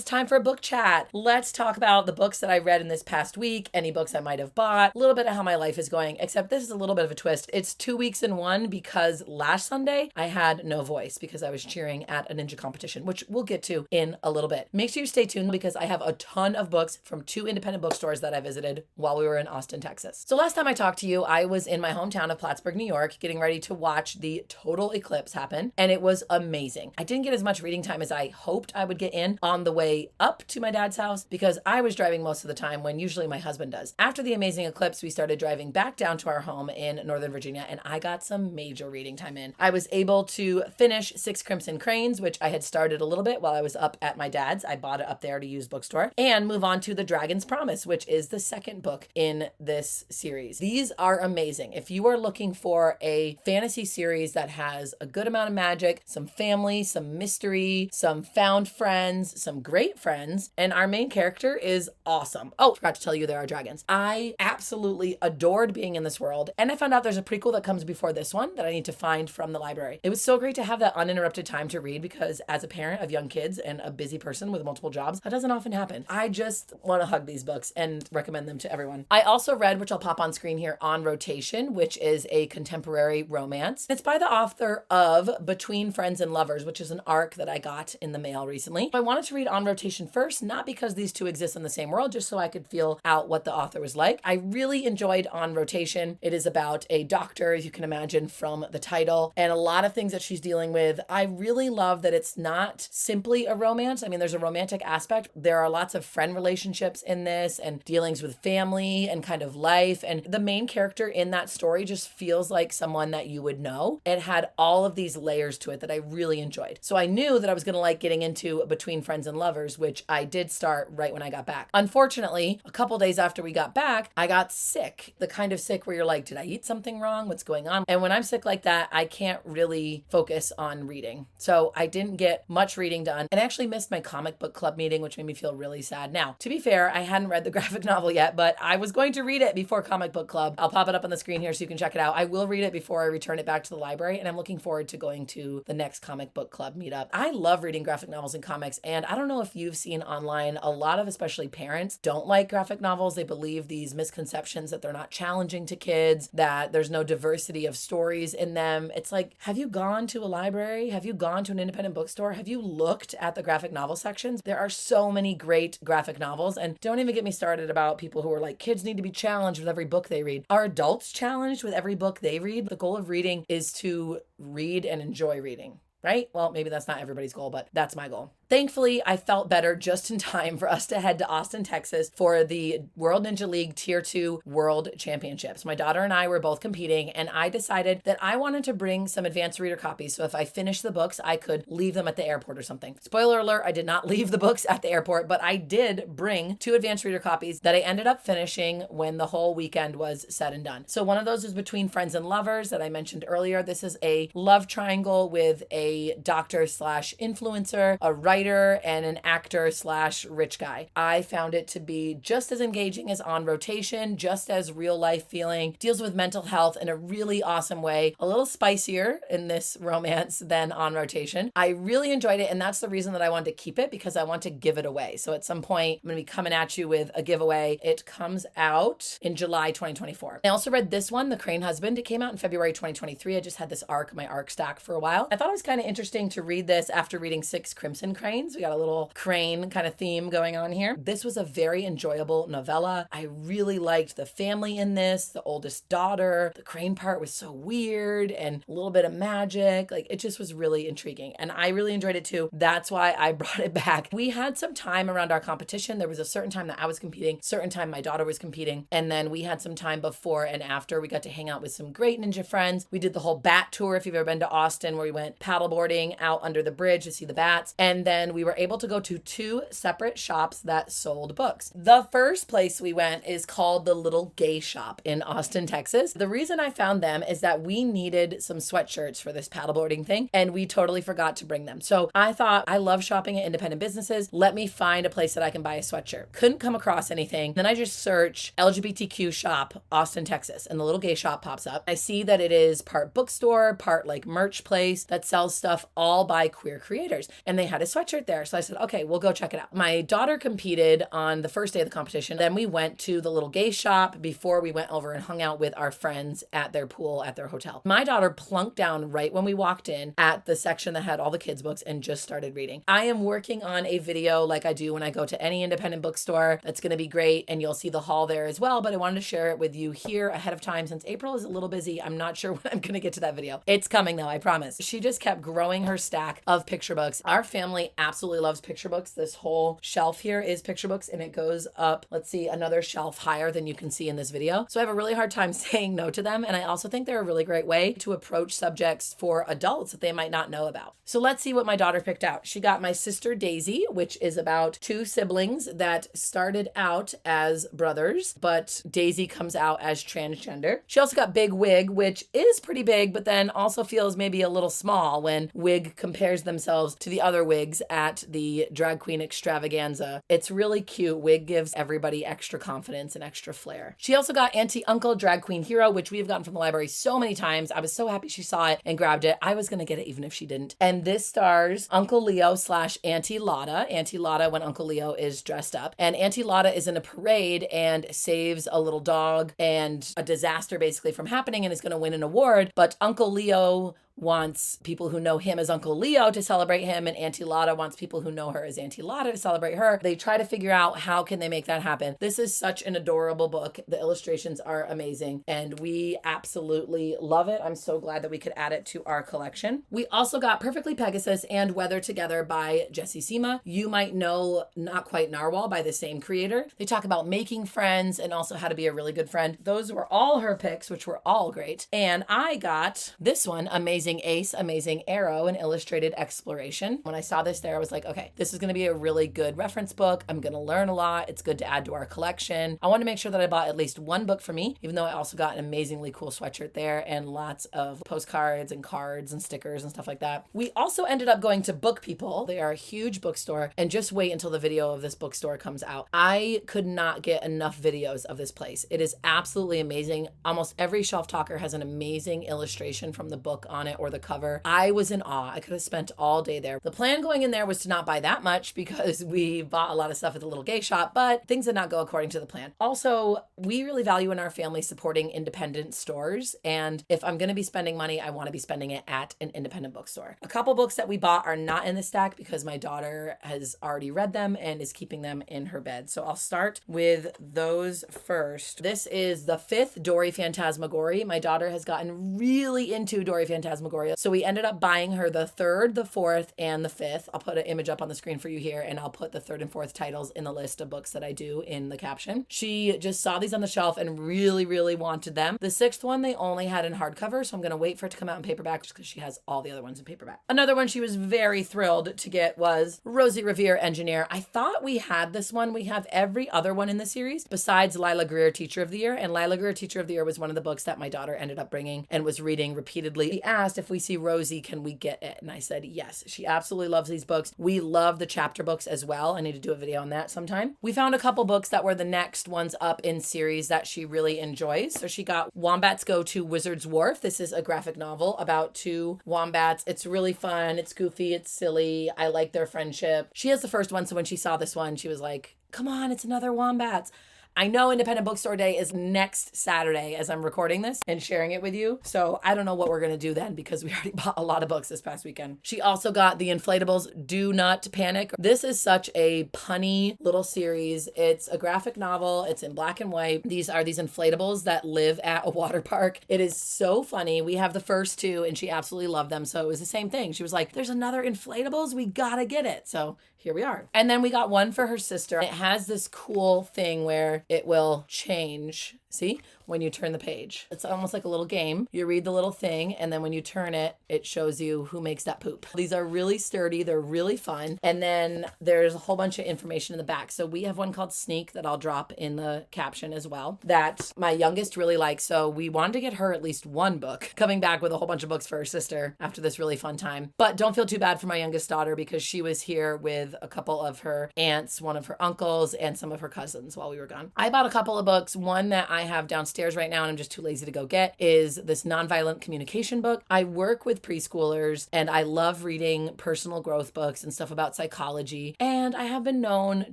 it's time for a book chat. Let's talk about the books that I read in this past week, any books I might have bought, a little bit of how my life is going, except this is a little bit of a twist. It's 2 weeks in one because last Sunday I had no voice because I was cheering at a ninja competition, which we'll get to in a little bit. Make sure you stay tuned because I have a ton of books from 2 independent bookstores that I visited while we were in Austin, Texas. So last time I talked to you, I was in my hometown of Plattsburgh, New York, getting ready to watch the total eclipse happen, and it was amazing. I didn't get as much reading time as I hoped I would get in on the way up to my dad's house because I was driving most of the time when usually my husband does. After the amazing eclipse, we started driving back down to our home in Northern Virginia, and I got some major reading time in. I was able to finish 6 Crimson Cranes, which I had started a little bit while I was up at my dad's. I bought it up there to use Bookstore, and move on to The Dragon's Promise, which is the second book in this series. These are amazing. If you are looking for a fantasy series that has a good amount of magic, some family, some mystery, some found friends, some great friends, and our main character is awesome. Oh, forgot to tell you there are dragons. I absolutely adored being in this world, and I found out there's a prequel that comes before this one that I need to find from the library. It was so great to have that uninterrupted time to read because as a parent of young kids and a busy person with multiple jobs, that doesn't often happen. I just want to hug these books and recommend them to everyone. I also read, which I'll pop on screen here, On Rotation, which is a contemporary romance. It's by the author of Between Friends and Lovers, which is an arc that I got in the mail recently. I wanted to read On Rotation first, not because these two exist in the same world, just so I could feel out what the author was like. I really enjoyed On Rotation. It is about a doctor, as you can imagine from the title, and a lot of things that she's dealing with. I really love that it's not simply a romance. I mean, there's a romantic aspect. There are lots of friend relationships in this and dealings with family and kind of life. And the main character in that story just feels like someone that you would know. It had all of these layers to it that I really enjoyed. So I knew that I was going to like getting into Between Friends and Lovers, which I did start right when I got back. Unfortunately, a couple days after we got back, I got sick. The kind of sick where you're like, did I eat something wrong? What's going on? And when I'm sick like that, I can't really focus on reading. So I didn't get much reading done and I actually missed my comic book club meeting, which made me feel really sad. Now, to be fair, I hadn't read the graphic novel yet, but I was going to read it before comic book club. I'll pop it up on the screen here so you can check it out. I will read it before I return it back to the library, and I'm looking forward to going to the next comic book club meetup. I love reading graphic novels and comics, and I don't know if you've seen online, a lot of especially parents don't like graphic novels. They believe these misconceptions that they're not challenging to kids, that there's no diversity of stories in them. It's like, have you gone to a library? Have you gone to an independent bookstore? Have you looked at the graphic novel sections? There are so many great graphic novels, and don't even get me started about people who are like, kids need to be challenged with every book they read. Are adults challenged with every book they read? The goal of reading is to read and enjoy reading, right? Well, maybe that's not everybody's goal, but that's my goal. Thankfully, I felt better just in time for us to head to Austin, Texas for the World Ninja League Tier 2 World Championships. My daughter and I were both competing, and I decided that I wanted to bring some advanced reader copies. So if I finished the books, I could leave them at the airport or something. Spoiler alert, I did not leave the books at the airport, but I did bring 2 advanced reader copies that I ended up finishing when the whole weekend was said and done. So one of those was Between Friends and Lovers that I mentioned earlier. This is a love triangle with a doctor/influencer, a writer, and an actor/rich guy. I found it to be just as engaging as On Rotation, just as real life feeling, deals with mental health in a really awesome way, a little spicier in this romance than On Rotation. I really enjoyed it, and that's the reason that I wanted to keep it, because I want to give it away. So at some point, I'm going to be coming at you with a giveaway. It comes out in July 2024. I also read this one, The Crane Husband. It came out in February 2023. I just had this my arc stack for a while. I thought it was kind of interesting to read this after reading 6 Crimson Cranes. We got a little crane kind of theme going on here. This was a very enjoyable novella. I really liked the family in this, the oldest daughter. The crane part was so weird and a little bit of magic. Like, it just was really intriguing. And I really enjoyed it too. That's why I brought it back. We had some time around our competition. There was a certain time that I was competing, certain time my daughter was competing. And then we had some time before and after. We got to hang out with some great ninja friends. We did the whole bat tour, if you've ever been to Austin, where we went paddleboarding out under the bridge to see the bats. And then we were able to go to 2 separate shops that sold books. The first place we went is called the Little Gay Shop in Austin, Texas. The reason I found them is that we needed some sweatshirts for this paddleboarding thing, and we totally forgot to bring them. So I thought, I love shopping at independent businesses. Let me find a place that I can buy a sweatshirt. Couldn't come across anything. Then I just search LGBTQ shop, Austin, Texas, and the Little Gay Shop pops up. I see that it is part bookstore, part like merch place that sells stuff all by queer creators. And they had a sweatshirt sweatshirt there. So I said, okay, we'll go check it out. My daughter competed on the first day of the competition. Then we went to the little gay shop before we went over and hung out with our friends at their pool at their hotel. My daughter plunked down right when we walked in at the section that had all the kids' books and just started reading. I am working on a video like I do when I go to any independent bookstore. That's going to be great, and you'll see the haul there as well, but I wanted to share it with you here ahead of time since April is a little busy. I'm not sure when I'm going to get to that video. It's coming though, I promise. She just kept growing her stack of picture books. Our family absolutely loves picture books. This whole shelf here is picture books, and it goes up, let's see, another shelf higher than you can see in this video. So I have a really hard time saying no to them, and I also think they're a really great way to approach subjects for adults that they might not know about. So let's see what my daughter picked out. She got My Sister Daisy, which is about two siblings that started out as brothers, but Daisy comes out as transgender. She also got Big Wig, which is pretty big, but then also feels maybe a little small when Wig compares themselves to the other wigs at the drag queen extravaganza. It's really cute. Wig gives everybody extra confidence and extra flair. She also got Auntie Uncle Drag Queen Hero, which we have gotten from the library so many times. I was so happy she saw it and grabbed it. I was going to get it even if she didn't. And this stars Uncle Leo / Auntie Lotta. Auntie Lotta when Uncle Leo is dressed up. And Auntie Lotta is in a parade and saves a little dog and a disaster basically from happening and is going to win an award. But Uncle Leo wants people who know him as Uncle Leo to celebrate him, and Auntie Lotta wants people who know her as Auntie Lotta to celebrate her. They try to figure out how can they make that happen. This is such an adorable book. The illustrations are amazing, and we absolutely love it. I'm so glad that we could add it to our collection. We also got Perfectly Pegasus and Weather Together by Jessie Sima. You might know Not Quite Narwhal by the same creator. They talk about making friends and also how to be a really good friend. Those were all her picks, which were all great. And I got this one, Amazing Ace, Amazing Arrow, an illustrated exploration. When I saw this there, I was like, okay, this is going to be a really good reference book. I'm going to learn a lot. It's good to add to our collection. I want to make sure that I bought at least one book for me, even though I also got an amazingly cool sweatshirt there and lots of postcards and cards and stickers and stuff like that. We also ended up going to Book People. They are a huge bookstore, and just wait until the video of this bookstore comes out. I could not get enough videos of this place. It is absolutely amazing. Almost every shelf talker has an amazing illustration from the book on it or the cover. I was in awe. I could have spent all day there. The plan going in there was to not buy that much because we bought a lot of stuff at the little gay shop, but things did not go according to the plan. Also, we really value in our family supporting independent stores, and if I'm going to be spending money, I want to be spending it at an independent bookstore. A couple books that we bought are not in the stack because my daughter has already read them and is keeping them in her bed. So I'll start with those first. This is the 5th Dory Phantasmagoria. My daughter has gotten really into Dory Phantasmagoria. So we ended up buying her the 3rd, the 4th, and the 5th. I'll put an image up on the screen for you here, and I'll put the 3rd and 4th titles in the list of books that I do in the caption. She just saw these on the shelf and really, really wanted them. The 6th one, they only had in hardcover, so I'm going to wait for it to come out in paperback just because she has all the other ones in paperback. Another one she was very thrilled to get was Rosie Revere Engineer. I thought we had this one. We have every other one in the series besides Lila Greer Teacher of the Year, and Lila Greer Teacher of the Year was one of the books that my daughter ended up bringing and was reading repeatedly. She asked if we see Rosie, can we get it? And I said yes. She absolutely loves these books. We love the chapter books as well. I need to do a video on that sometime. We found a couple books that were the next ones up in series that she really enjoys. So she got Wombats Go to Wizard's Wharf. This is a graphic novel about two wombats. It's really fun. It's goofy. It's silly. I like their friendship. She has the first one, so when she saw this one, she was like, come on, it's another Wombats. I know Independent Bookstore Day is next Saturday as I'm recording this and sharing it with you. So I don't know what we're going to do then because we already bought a lot of books this past weekend. She also got The Inflatables Do Not Panic. This is such a punny little series. It's a graphic novel. It's in black and white. These are these inflatables that live at a water park. It is so funny. We have the first two and she absolutely loved them. So it was the same thing. She was like, there's another Inflatables. We got to get it. So here we are. And then we got one for her sister. It has this cool thing where it will change. See, when you turn the page, it's almost like a little game. You read the little thing, and then when you turn it, it shows you who makes that poop. These are really sturdy. They're really fun. And then there's a whole bunch of information in the back. So we have one called Sneak that I'll drop in the caption as well that my youngest really likes. So we wanted to get her at least one book, coming back with a whole bunch of books for her sister after this really fun time. But don't feel too bad for my youngest daughter because she was here with a couple of her aunts, one of her uncles, and some of her cousins while we were gone. I bought a couple of books, one that I have downstairs downstairs right now and I'm just too lazy to go get is this nonviolent communication book. I work with preschoolers and I love reading personal growth books and stuff about psychology. And I have been known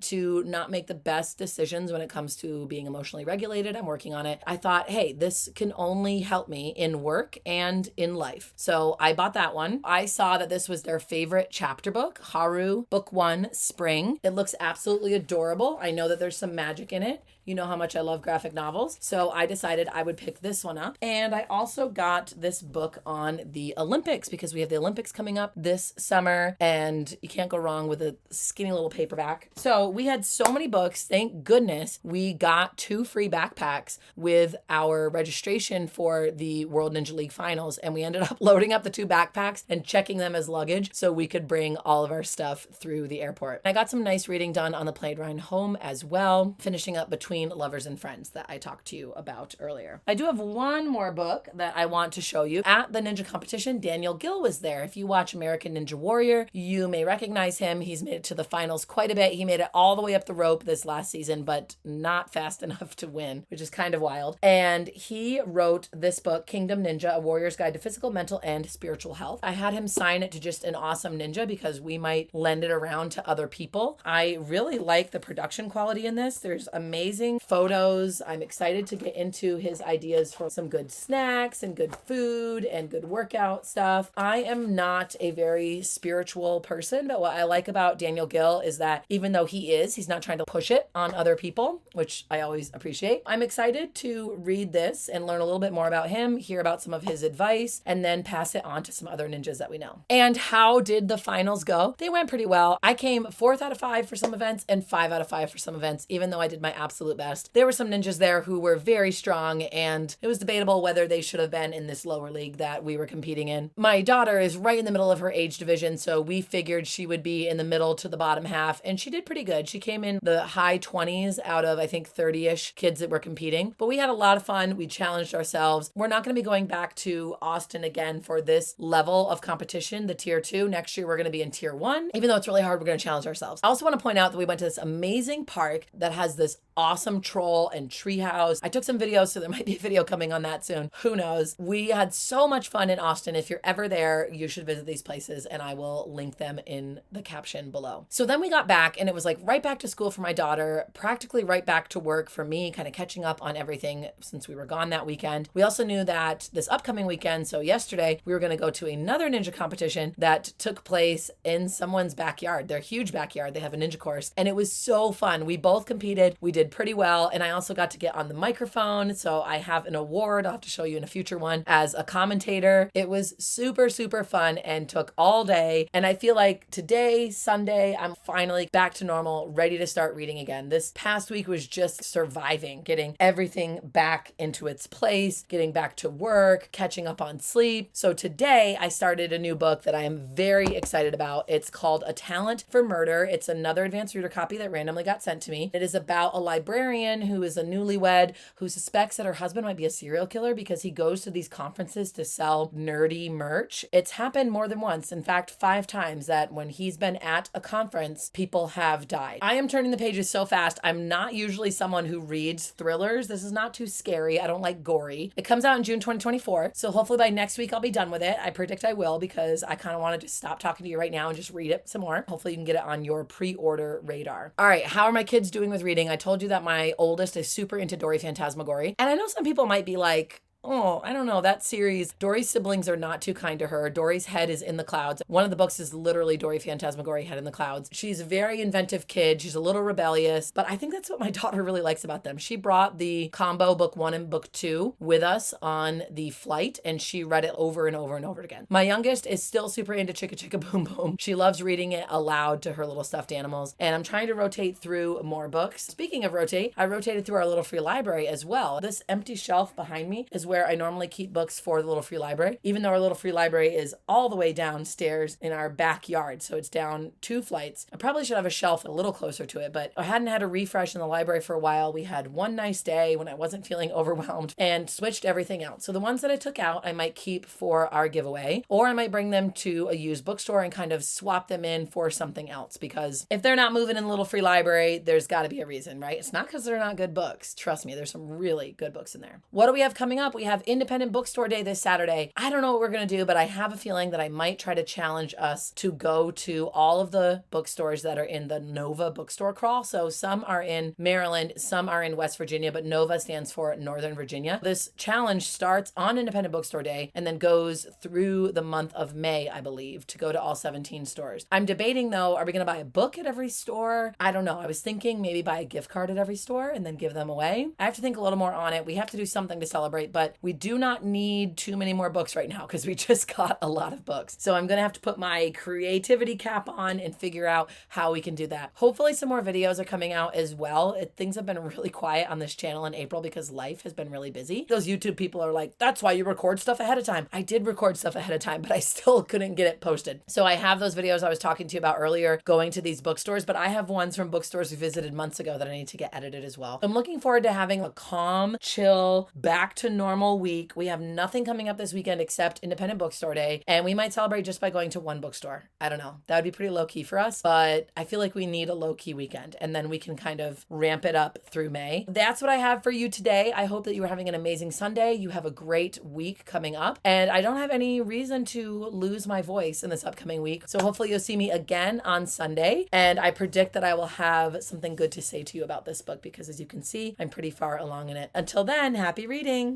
to not make the best decisions when it comes to being emotionally regulated. I'm working on it. I thought, hey, this can only help me in work and in life. So I bought that one. I saw that this was their favorite chapter book, Haru, Book 1, Spring. It looks absolutely adorable. I know that there's some magic in it. You know how much I love graphic novels. So I decided I would pick this one up. And I also got this book on the Olympics because we have the Olympics coming up this summer and you can't go wrong with a skinny little paperback. So we had so many books. Thank goodness we got 2 free backpacks with our registration for the World Ninja League finals. And we ended up loading up the 2 backpacks and checking them as luggage so we could bring all of our stuff through the airport. I got some nice reading done on the plane ride home as well, finishing up between Lovers and Friends that I talked to you about earlier. I do have one more book that I want to show you. At the ninja competition, Daniel Gill was there. If you watch American Ninja Warrior, you may recognize him. He's made it to the finals quite a bit. He made it all the way up the rope this last season, but not fast enough to win, which is kind of wild. And he wrote this book, Kingdom Ninja, A Warrior's Guide to Physical, Mental, and Spiritual Health. I had him sign it to just an awesome ninja because we might lend it around to other people. I really like the production quality in this. There's amazing photos. I'm excited to get into his ideas for some good snacks and good food and good workout stuff. I am not a very spiritual person, but what I like about Daniel Gill is that even though he's not trying to push it on other people, which I always appreciate. I'm excited to read this and learn a little bit more about him, hear about some of his advice, and then pass it on to some other ninjas that we know. And how did the finals go? They went pretty well. I came 4th out of 5 for some events and 5 out of 5 for some events, even though I did my absolute best. There were some ninjas there who were very strong and it was debatable whether they should have been in this lower league that we were competing in. My daughter is right in the middle of her age division, so we figured she would be in the middle to the bottom half, and she did pretty good. She came in the high 20s out of, I think, 30-ish kids that were competing. But we had a lot of fun. We challenged ourselves. We're not going to be going back to Austin again for this level of competition, the tier 2. Next year, we're going to be in tier 1. Even though it's really hard, we're going to challenge ourselves. I also want to point out that we went to this amazing park that has this awesome troll and treehouse. I took some videos, so there might be a video coming on that soon. Who knows? We had so much fun in Austin. If you're ever there, you should visit these places and I will link them in the caption below. So then we got back and it was like right back to school for my daughter, practically right back to work for me, kind of catching up on everything since we were gone that weekend. We also knew that this upcoming weekend, so yesterday, we were going to go to another ninja competition that took place in someone's backyard, their huge backyard. They have a ninja course and it was so fun. We both competed. We did pretty well. And I also got to get on the microphone. So I have an award. I'll have to show you in a future one as a commentator. It was super, super fun and took all day. And I feel like today, Sunday, I'm finally back to normal, ready to start reading again. This past week was just surviving, getting everything back into its place, getting back to work, catching up on sleep. So today I started a new book that I am very excited about. It's called A Talent for Murder. It's another advanced reader copy that randomly got sent to me. It is about a librarian who is a newlywed who suspects that her husband might be a serial killer because he goes to these conferences to sell nerdy merch. It's happened more than once. In fact, 5 times that when he's been at a conference, people have died. I am turning the pages so fast. I'm not usually someone who reads thrillers. This is not too scary. I don't like gory. It comes out in June 2024. So hopefully by next week, I'll be done with it. I predict I will because I kind of want to just stop talking to you right now and just read it some more. Hopefully you can get it on your pre-order radar. All right. How are my kids doing with reading? I told you that my oldest is super into Dory Phantasmagory. And I know some people might be like, oh, I don't know, that series, Dory's siblings are not too kind to her. Dory's head is in the clouds. One of the books is literally Dory Phantasmagory, Head in the Clouds. She's a very inventive kid. She's a little rebellious, but I think that's what my daughter really likes about them. She brought the combo book 1 and book 2 with us on the flight, and she read it over and over and over again. My youngest is still super into Chicka Chicka Boom Boom. She loves reading it aloud to her little stuffed animals, and I'm trying to rotate through more books. Speaking of rotate, I rotated through our little free library as well. This empty shelf behind me is where where I normally keep books for the little free library, even though our little free library is all the way downstairs in our backyard. So it's down 2 flights. I probably should have a shelf a little closer to it, but I hadn't had a refresh in the library for a while. We had one nice day when I wasn't feeling overwhelmed and switched everything out. So the ones that I took out, I might keep for our giveaway, or I might bring them to a used bookstore and kind of swap them in for something else, because if they're not moving in the little free library, there's got to be a reason, right? It's not because they're not good books. Trust me, there's some really good books in there. What do we have coming up? We have Independent Bookstore Day this Saturday. I don't know what we're going to do, but I have a feeling that I might try to challenge us to go to all of the bookstores that are in the Nova bookstore crawl. So some are in Maryland, some are in West Virginia, but Nova stands for Northern Virginia. This challenge starts on Independent Bookstore Day and then goes through the month of May, I believe, to go to all 17 stores. I'm debating though, are we going to buy a book at every store? I don't know. I was thinking maybe buy a gift card at every store and then give them away. I have to think a little more on it. We have to do something to celebrate, but we do not need too many more books right now because we just got a lot of books. So I'm going to have to put my creativity cap on and figure out how we can do that. Hopefully some more videos are coming out as well. Things have been really quiet on this channel in April because life has been really busy. Those YouTube people are like, that's why you record stuff ahead of time. I did record stuff ahead of time, but I still couldn't get it posted. So I have those videos I was talking to you about earlier going to these bookstores, but I have ones from bookstores we visited months ago that I need to get edited as well. I'm looking forward to having a calm, chill, back to normal week. We have nothing coming up this weekend except Independent Bookstore Day, and we might celebrate just by going to one bookstore. I don't know. That would be pretty low key for us, but I feel like we need a low key weekend, and then we can kind of ramp it up through May. That's what I have for you today. I hope that you are having an amazing Sunday. You have a great week coming up, and I don't have any reason to lose my voice in this upcoming week. So hopefully you'll see me again on Sunday, and I predict that I will have something good to say to you about this book because, as you can see, I'm pretty far along in it. Until then, happy reading.